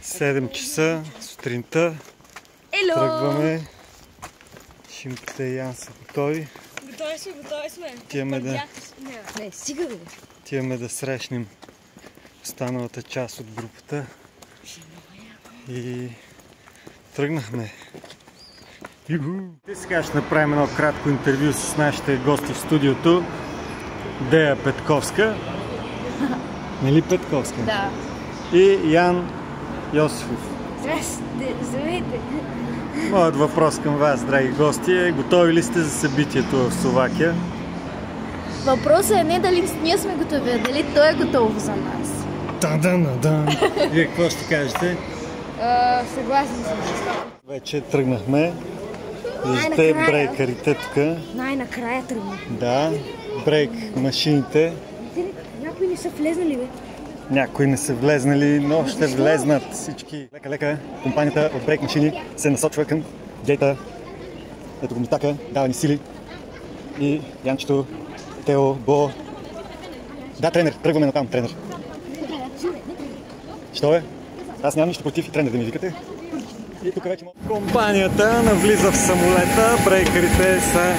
7 часа сутринта. Тръгваме. Шимката и Ян са готови. Готови сме. Отиваме да срещнем останалата част от групата. И тръгнахме. И сега ще направим едно кратко интервю с нашите гости в студиото. Дея Петковска. Нали Петковска? Да. И Ян Йосифов. Здравейте! Моят въпрос към вас, драги гости, е: готови ли сте за събитието в Словакия? Въпросът е не дали ние сме готови, а дали той е готов за нас. Дан-дан-дан! Вие какво ще кажете? Съгласен съм с това. Вече тръгнахме. Виждате брейкарите тук. Най-накрая тръгна. Да, брейк машините. Някои не са влезнали, бе. Някои не са влезнали, но ще влезнат всички. Лека-лека компанията от брейк машини се насочва към гейта. Ето го Митака, дава ни сили. И Янчето, Тео, Бо. Да, тренер, тръгваме натам, тренер. Що е? Аз нямам нищо против и тренер да ми викате. И тук вече компанията навлиза в самолета, брейкарите са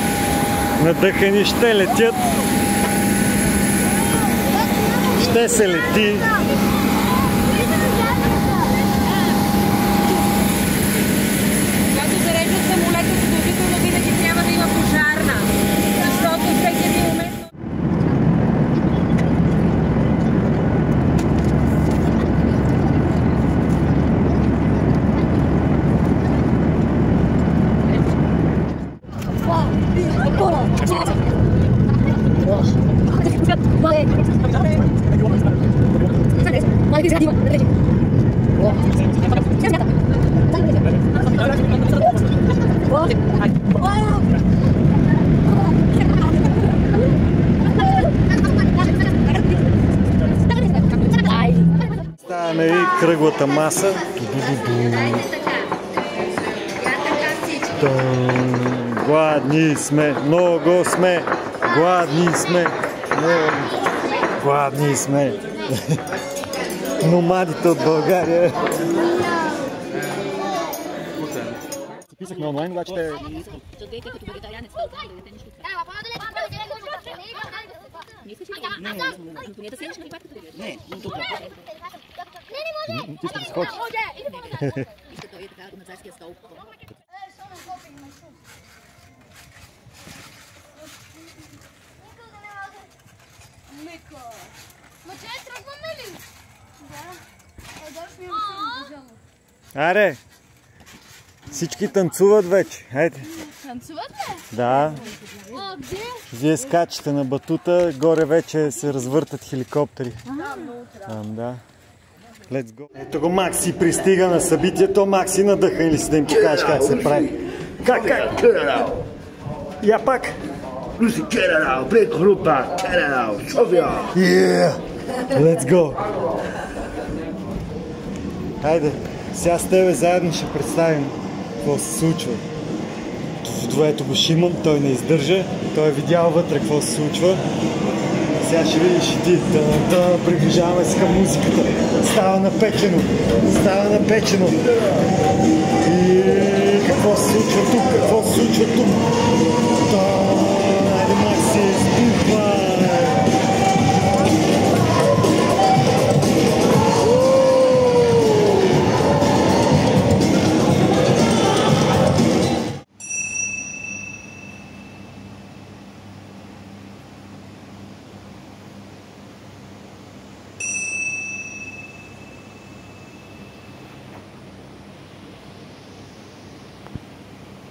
надъхани, ще летят. Ще се лети. Когато зареждат самолета, задължително винаги трябва да има пожарна. Защото всеки един момент... Ставаме и кръглата маса. Гладни сме, много сме, гладни сме, гладни сме. Номадите от България. Писахме онлайн, обаче те... Ти ще да сходиш. Аре! Всички танцуват вече. Хайде. Танцуват ли? Да. Где? Вие скачате на батута, горе вече се развъртат хеликоптери. Да. Let's go. Ето го Макси пристига на събитието. Макси, надъхан ли си да им покажеш как се прави? Как? Я пак? Lucy, Kerala, break група, Kerala, София. Yeah! Let's go! Хайде, сега с тебе заедно ще представим какво се случва. Ето го Шимон, той не издържа, той е видял вътре какво се случва. Сега ще видиш и ти. Приближаваме се към музиката. Става напечено. И какво се случва тук? Айде, Макси, спухва!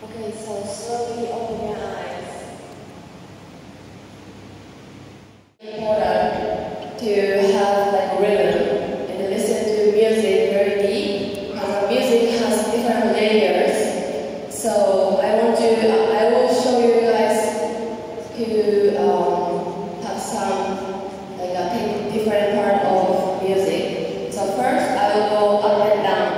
Okay, so slowly open your eyes. Important to have like rhythm and listen to music very deep. Music has different layers. So I will show you guys to have some like a different part of music. So first I will go up and down.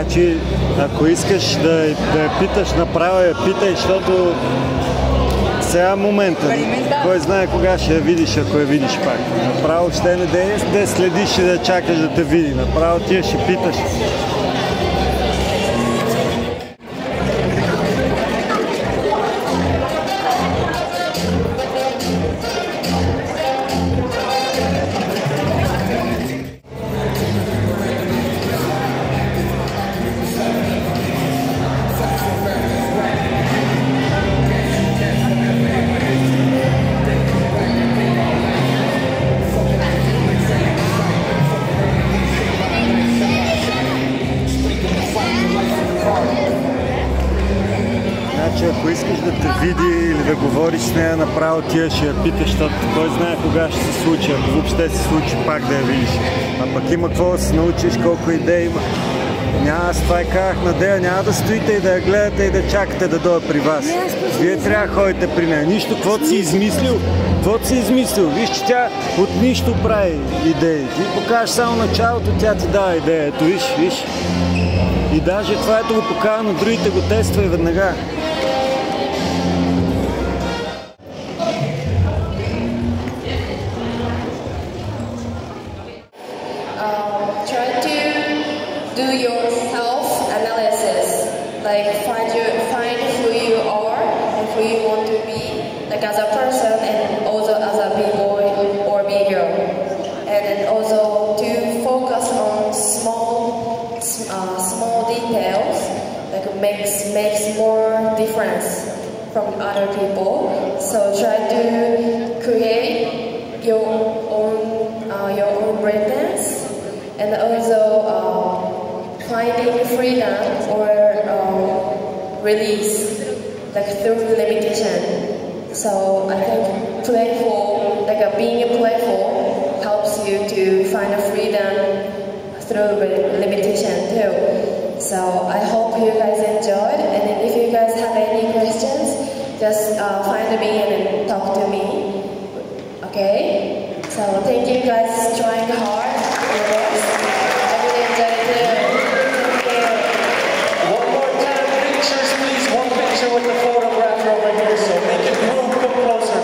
Значи, ако искаш да я питаш, направо я питай, защото сега момента. Кой знае кога ще я видиш, ако я видиш пак. Направо ще не да следиш и да чакаш да те види. Направо ти ще питаш. Значи, ако искаш да те види или да говориш с нея, направо тия ще я питаш, защото кой знае кога ще се случи, ако въобще се случи пак да я видиш. А пък има какво да се научиш, колко идеи има. Аз това и казах на Дея, няма да стоите и да я гледате и да чакате да дойде при вас. Вие трябва да ходите при нея. Нищо, каквото си измислил, виж, че тя от нищо прави идеи. Ти покажеш само началото, тя ти дава идея. Ето виж. И даже това ето го покажа на другите, го тества и веднага. Try to do your self-analysis, like find who you are and who you want to be, like as a person and also as a big boy or big girl, and then also to focus on small details, like makes more difference from other people. So try to create your own breakdance. And also finding freedom or release, like through limitation. So I think being playful helps you to find a freedom through limitation too. So I hope you guys enjoyed, and if you guys have any questions, just find me and talk to me. Okay? So thank you guys trying hard. One more time, pictures please. One picture with the photographer over here, so make it move, come closer.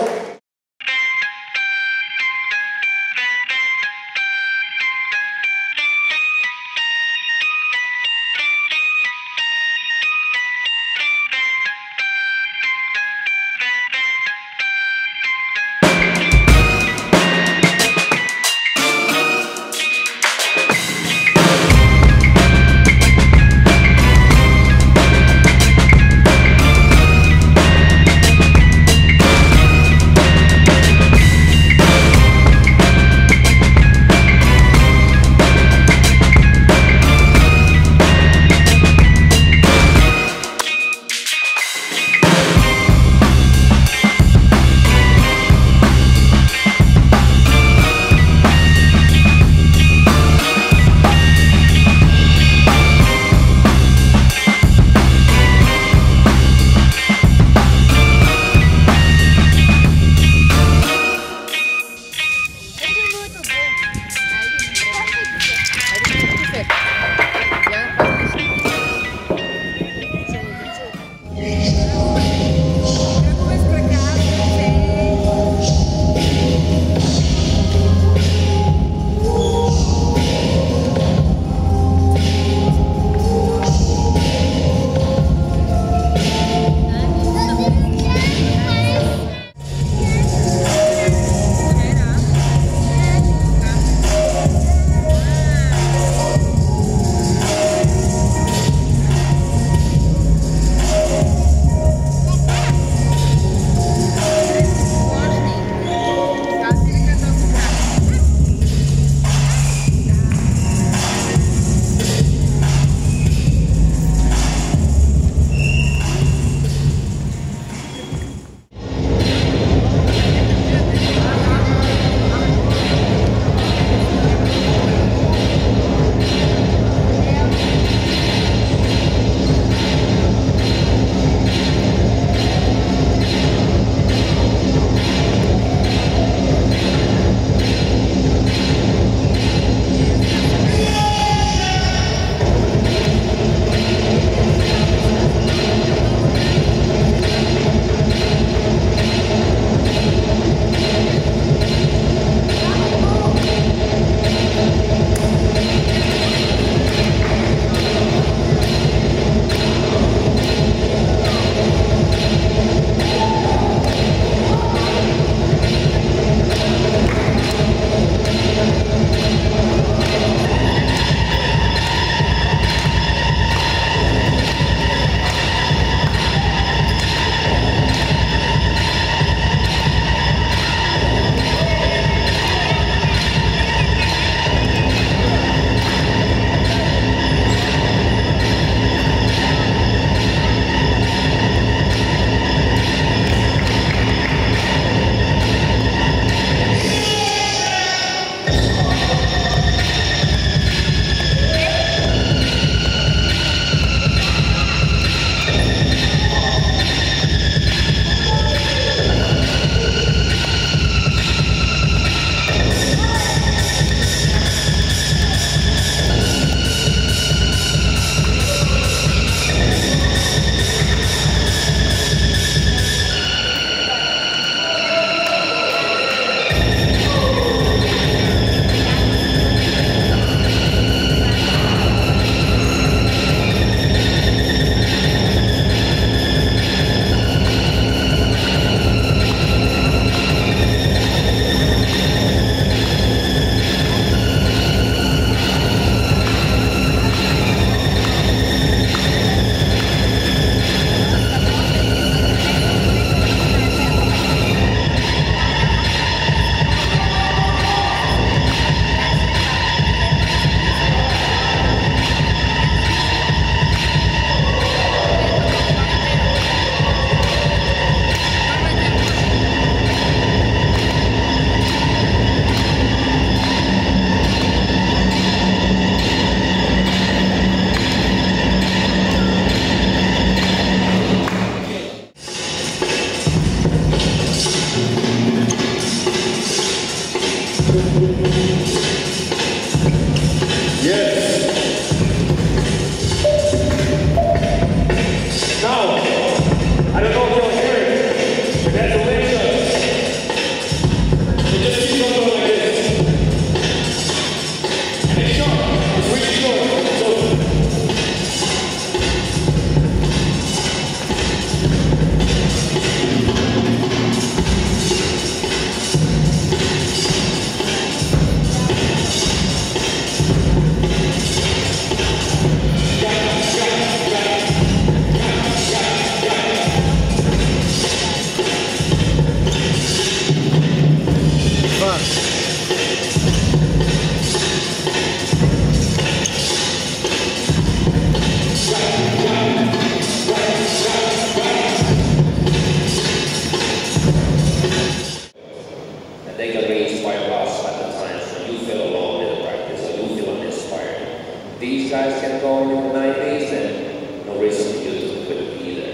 these guys kept going in the 90s, and no reason for you to quit either.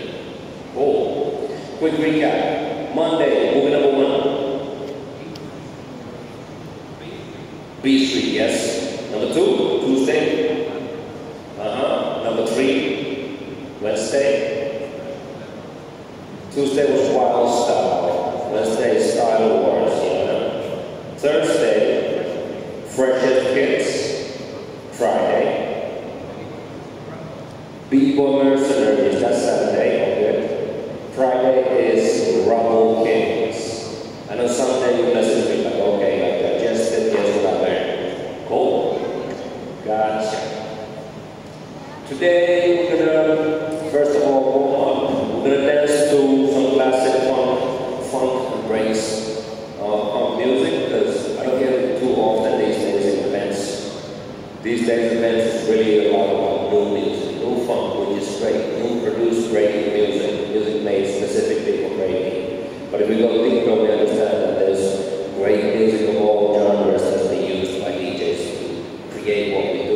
Cool. Quick recap. Monday, movie number 1. B Street, yes. Number 2, Tuesday. Number 3, Wednesday. Tuesday was Wild Style. Wednesday, Style Wars, you know. Thursday, Fresh as Kids. Friday. B-Boy Mercenaries, that's Saturday, okay. Friday is Rumble Kings. I know someday you message me like, okay, like I just did guess what I learned. Cool. Gotcha. Today we're gonna, first of all, warm up. We're gonna dance to some classic funk and breaks punk music, because I don't get it too often these days in events. These days events is really a lot about new music, new funk, which is great, new produced great music, music made specifically for great people. But if we go deeper, we understand that there's great music of all genres that's been used by DJs to create what we do.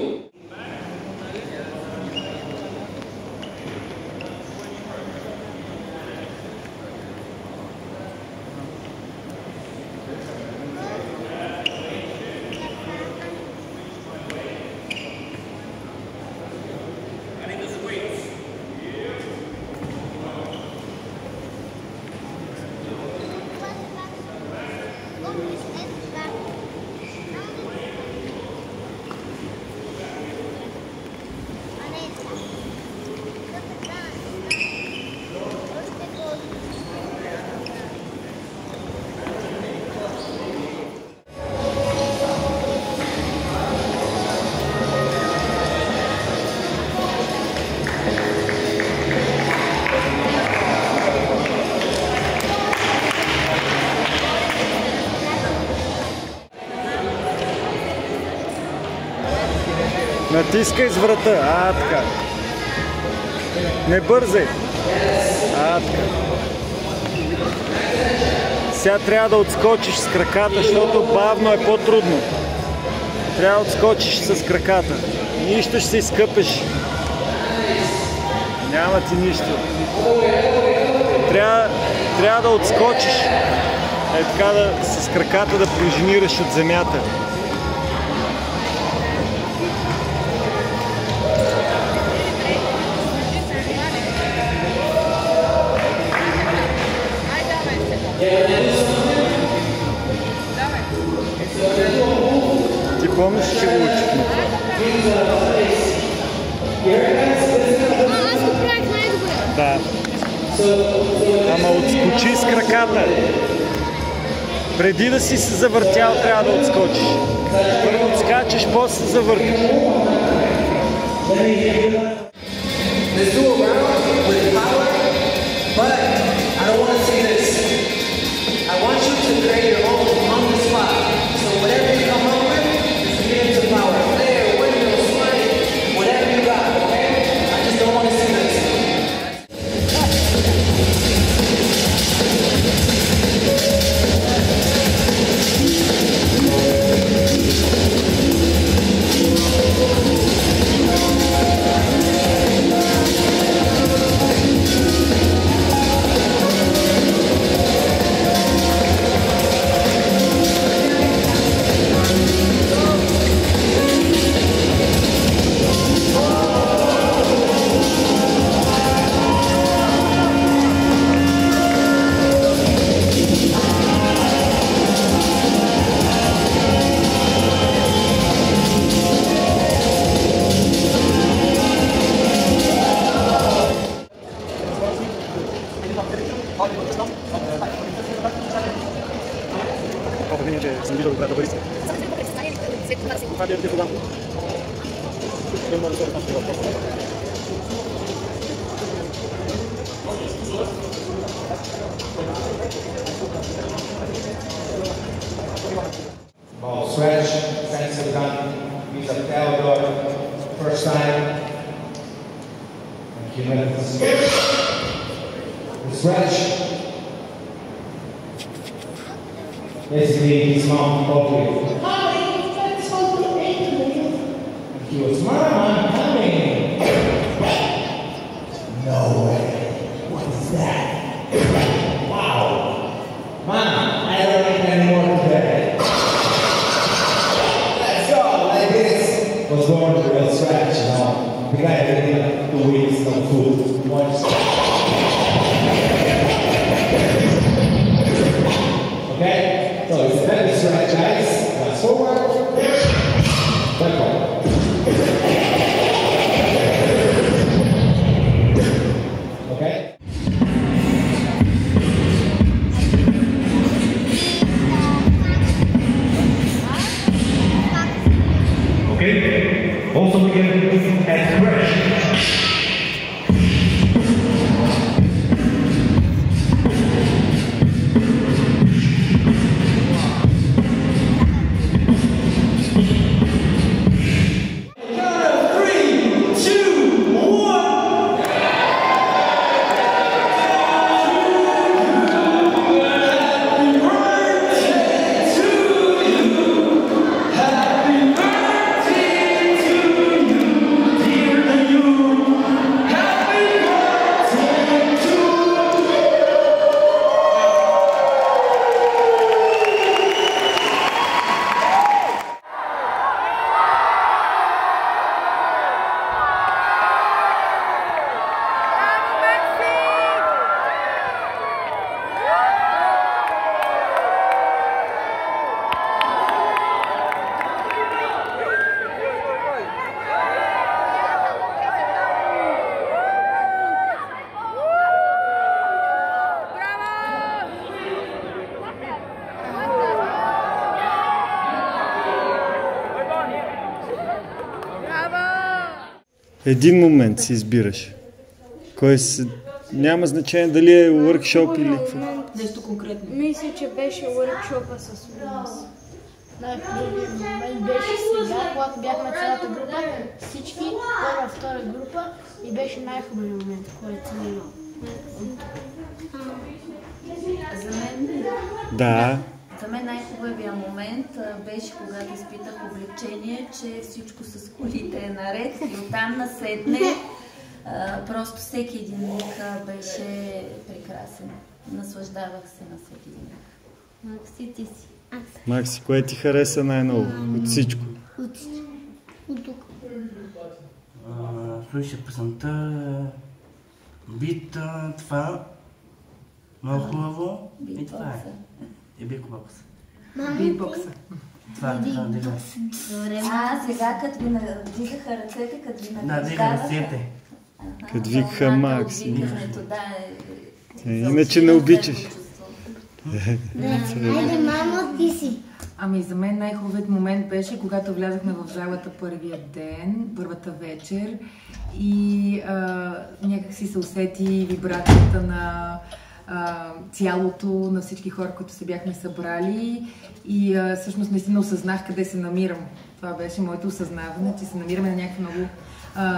Натискай с врата. Така. Не бързай. Така. Сега трябва да отскочиш с краката, защото бавно е по-трудно. Трябва да отскочиш с краката. Нищо ще се изкъпеш. Няма ти нищо. Трябва да отскочиш. Така с краката да пружинираш от земята. Ти помниш, че го учихме това? Аз го правих най-добре. Да. Ама отскочи с краката. Преди да си се завъртял, трябва да отскочиш. Първо отскачаш, после се завъртиш. Let's do a round with power, but I don't want to see this. I want you to create your own on the spot. So whatever you come up with, just get into power. Flare, windmill, swing, whatever you got, okay? I just don't want to see this. Ball stretch, defensive gun, use up Theodore, first time. Thank you, the stretch. Basically, he's not appropriate. Thank He was, Mom, I'm coming. No way. What is that? Wow. Mom, I don't need any more today. Let's go, like this. Was going to a stretch, you know. The guy didn't 2 weeks, no food. Okay? So it's a better stretch, guys. Fast forward. Back on. Okay? Okay? Also begin at fresh. Един момент си избираш. Кой си... Няма значение дали е workshop или какво. Нещо конкретно. Мисля, че беше workshop-а с Лунис. Най-хубавият момент беше сега, когато бяхме цялата група, всички, първа, втора група и беше най-хубавият момент, който съм имал. За мен, Да. за мен най-хубавият момент беше когато изпитах облегчение, че всичко с колите е наред и оттам насетне просто всеки един миг беше прекрасен. Наслаждавах се на всеки един миг. Макси, ти си. Макси, кое ти хареса най-много от всичко? От тук. Слушай песента, бита, това, много хубаво и това е. И битбокса. Битбокса. Това, да. Сега като ви надигаха ръцете, като ви надигаха. Като викаха Макси. Да, иначе не обичаш. Айде, мамо, ти си. Ами за мен най-хубавият момент беше, когато влязахме в залата първия ден, първата вечер и някак си се усети вибрацията на цялото, на всички хора, които се бяхме събрали и всъщност наистина осъзнах къде се намирам. Това беше моето осъзнаване, че се намираме на някакво много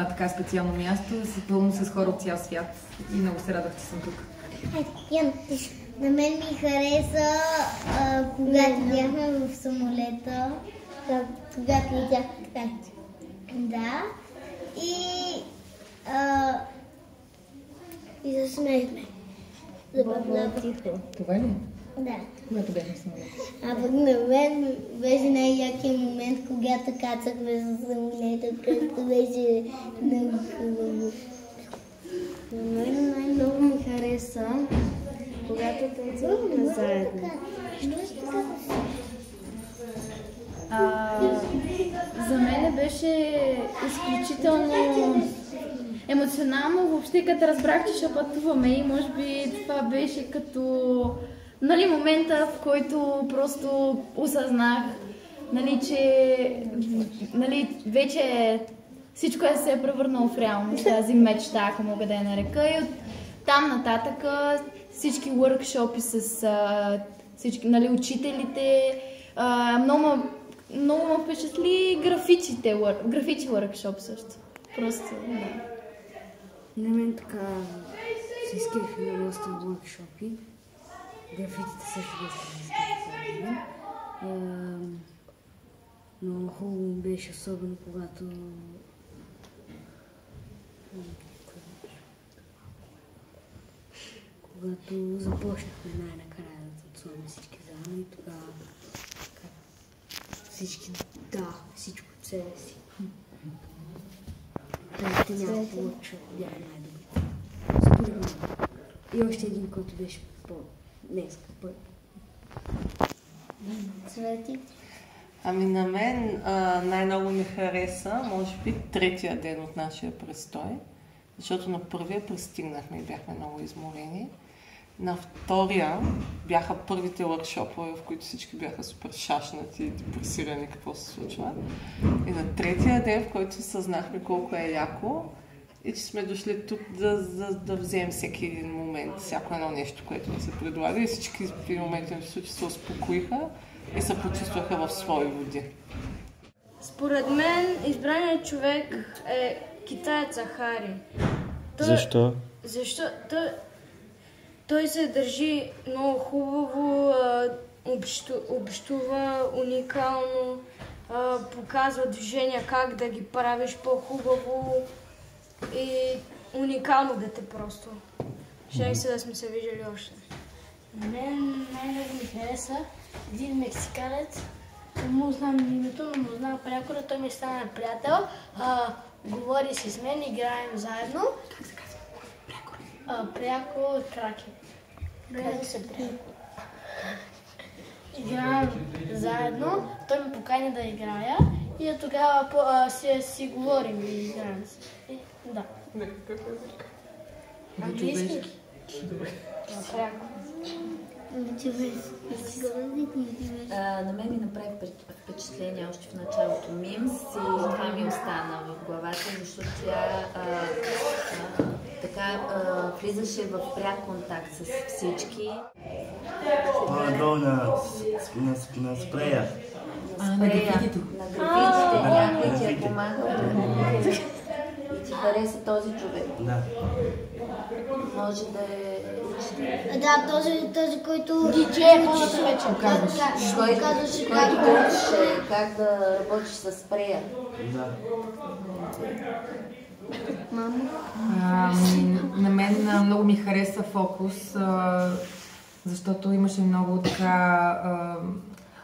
така специално място, пълно с хора от цял свят и много се радвах, че съм тук. На мен ми хареса, когато бяхме в самолета, когато видях ткачи. Да. И засмехме. Забавлява тихо. Това ли? Да. Когато бяхме в самолета. А пък на мен беше най-якият момент, когато кацахме за самолета, където беше много хубаво. На мен най-много ми хареса, когато танцувахме заедно. За мен беше изключително емоционално, въобще като разбрах, че ще пътуваме и може би това беше като момента, в който просто осъзнах, че вече всичко се е превърнало в реалност, тази мечта, ако мога да я нарека. И от там нататък всички workshopи с всички учителите, много ме впечатли графити workshop също. Просто, да. На мен така се изкриха на доста workshopи. Графитите също доста се изкриха. Много хубаво ми беше, особено когато започнахме най-накрая да танцуваме всички заедно и тогава всички дахме всичко от себе си. Първите няколко лъча бяха най-добрите. Според мен. И още един, който беше по-днеска първи. Цвети. Ами на мен най-много ми хареса, може би, третия ден от нашия престой, защото на първия пристигнахме и бяхме много изморени. На втория бяха първите въркшопове, в които всички бяха супер шашнати и депресирани какво се случва. И на третия ден, в който съзнахме колко е яко и че сме дошли тук да вземем всеки един момент, всяко едно нещо, което ни се предлага и всички в един момент им се се успокоиха и се почувстваха в свои води. Според мен избраният човек е китаеца Хари. Защо? Защото той се държи много хубаво, общува уникално, показва движения как да ги правиш по-хубаво и уникално дете просто. Ще се да сме се виждали още. На мен най-много ми хареса един мексиканец. Не му знам името, но му знам пряко, той ми стана приятел. Говори си с мен, играем заедно. Как се казва? Пряко Кракен. Казва се пряко. Играем заедно, той ме покани да играя и тогава си говорим и играем. Да. Английски? Пряко. На мен ми направи впечатление още в началото Мимс и това ми остана в главата, защото тя така влизаше в пряк контакт с всички. По-надолу на спрея. На графитите. Някой ти е помагал. И ти хареса този човек. Да. Може да е... Да, този, който... Диджей, който вече казваше. Който учеше как да работиш с спрея. Да. Мамо? На мен много ми хареса Фокус, защото имаше много така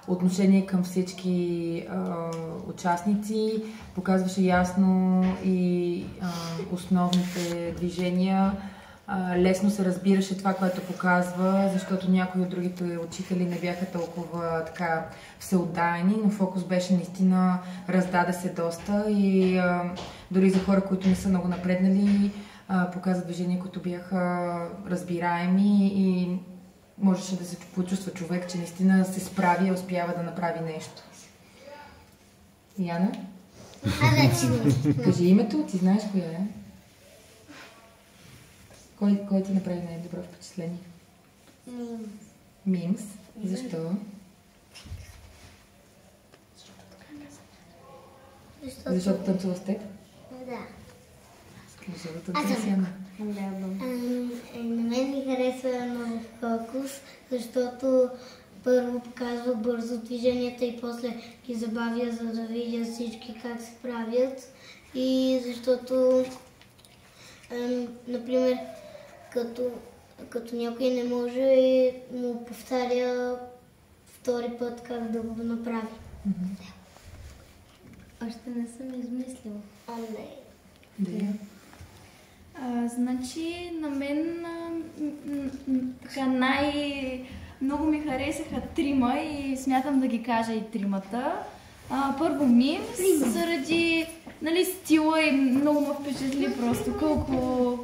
отношение към всички участници, показваше ясно и основните движения. Лесно се разбираше това, което показва, защото някои от другите учители не бяха толкова така всеотдайни, но Фокус беше наистина, раздаде се доста и дори за хора, които не са много напреднали, показва движения, които бяха разбираеми и можеше да се почувства човек, че наистина се справи и успява да направи нещо. Яна? Кажи името, ти знаеш коя е? Кой ти направи най-добро впечатление? Мимс. Защо? Защото танцува с теб? Да. Защото танцува с Яна. На мен ми харесва много Фокус, защото първо показва бързо движенията и после ги забавя, за да видя всички как се правят. И защото, например, като някой не може, му повтаря втори път как да го направи. Още не съм измислила. Не. Значи на мен така много ми харесаха трима и смятам да ги кажа и тримата. Първо Мимс, заради стила и много ме впечатли просто колко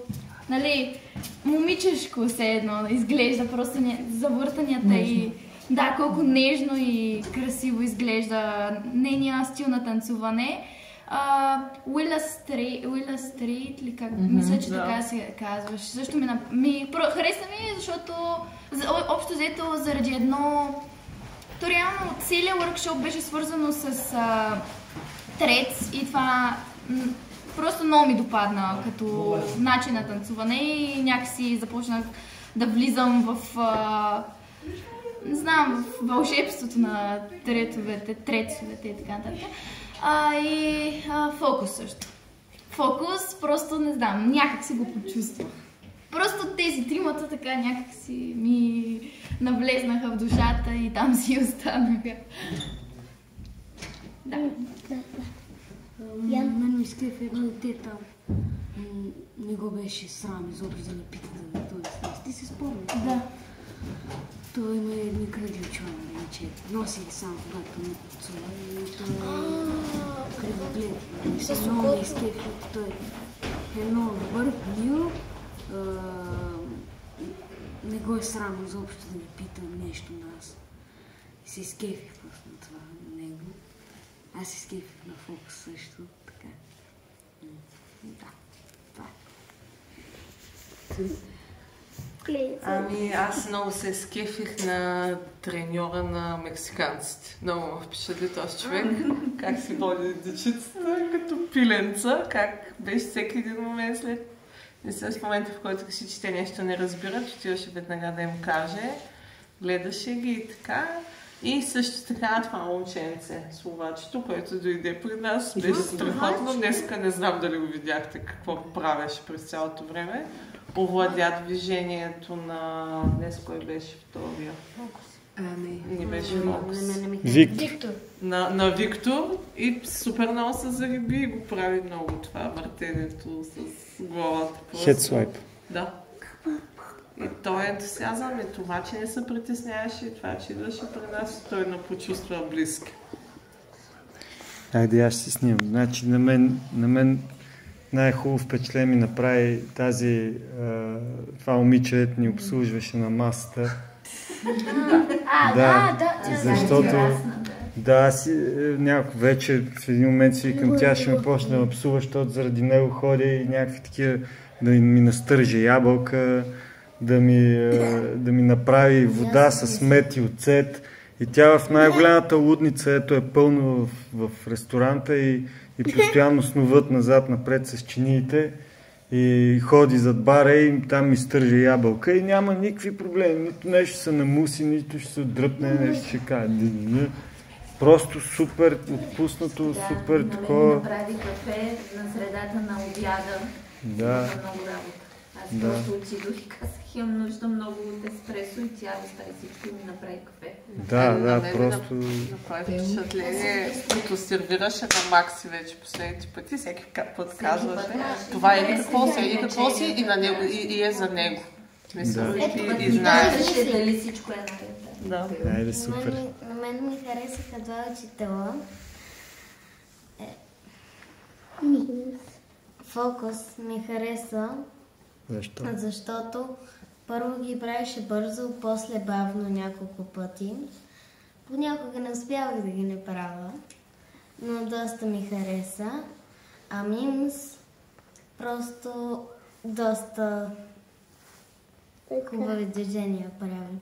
момичешко все едно изглежда, просто завъртанията и да, колко нежно и красиво изглежда нейния стил на танцуване. Уила Стрит, или как? Мисля, че така се казваш. Също хареса ми, защото общо взето заради едно... То реално целият workshop беше свързано с трец и това просто много ми допадна като начин на танцуване и някакси започнах да влизам в не знам, в вълшебството на трецовете и така нататък. И фокус също. Фокус, просто не знам, някак си го почувствах. Просто тези тримата така някак си ми навлезнаха в душата и там си останаха. Да. Мен ми скеф едно дете там. Не го беше срам изобщо да не пита да той с. Ти се спомняш? Да. Той има едни кръгли човече. Носи ги сам, когато не поцува. И той е кръвоглед. Много ме скефи. Той е много добър, мил. Не го е срам изобщо да не пита нещо на аз. И се скефих просто на това, на него. Аз се скефих на фокус също, така. Да, това е. Ами аз много се скефих на треньора на мексиканците. Много ме впечатли този човек, как си води дечицата като пиленца, как беше всеки един момент след... Не съм в момента, в който реши, че те нещо не разбират, отиваше веднага да им каже, гледаше ги и така. И също така това момченце, словачето, което дойде при нас, беше страхотно. Днеска не знам дали го видяхте какво правеше през цялото време. Овладя движението на... Днес кой беше втория? Не беше фокус. Виктор. На Виктор и супер много се зариби и го прави много това, въртенето с главата. Head swipe. Да. И той ентусиазъм и това, че не се притесняваше и това, че идваше при нас, той не почувства близки. Айде, аз си снимам. Значи на мен най-хубаво впечатление ми направи това момиче, дето ни обслужваше на масата. Защото аз някакъв вечер в един момент си викам, тя ще ме почне да псува, защото заради него ходя и някакви такива да ми настържа ябълка, да ми направи вода с мед и оцет. И тя в най-голямата лудница, ето е пълно в ресторанта и постоянно снуват назад-напред с чиниите и ходи зад бара и там ми стържа ябълка и няма никакви проблеми. Нито нещо се намуси, нито ще се отдръпне, нещо ще каже. Просто супер отпуснато, супер такова. Да, направи кафе на средата на обяда. Да. Много работа. Аз просто отидох и казах, имам нужда много от еспресо и тя остави всичко и ми направи кафе. Да, просто... Направи впечатление, като сервираше на Макси вече последните пъти, всеки път казваше, това е и какво си и на него, и е за него. Мисля, и знаеш дали всичко е наред. Да. Айде, супер. На мен ми харесаха два учителя. Фокус ми хареса. Защо? Защото първо ги правеше бързо, после бавно няколко пъти. Понякога не успявах да ги направя, но доста ми хареса. А Мимс просто доста хубави движения прави.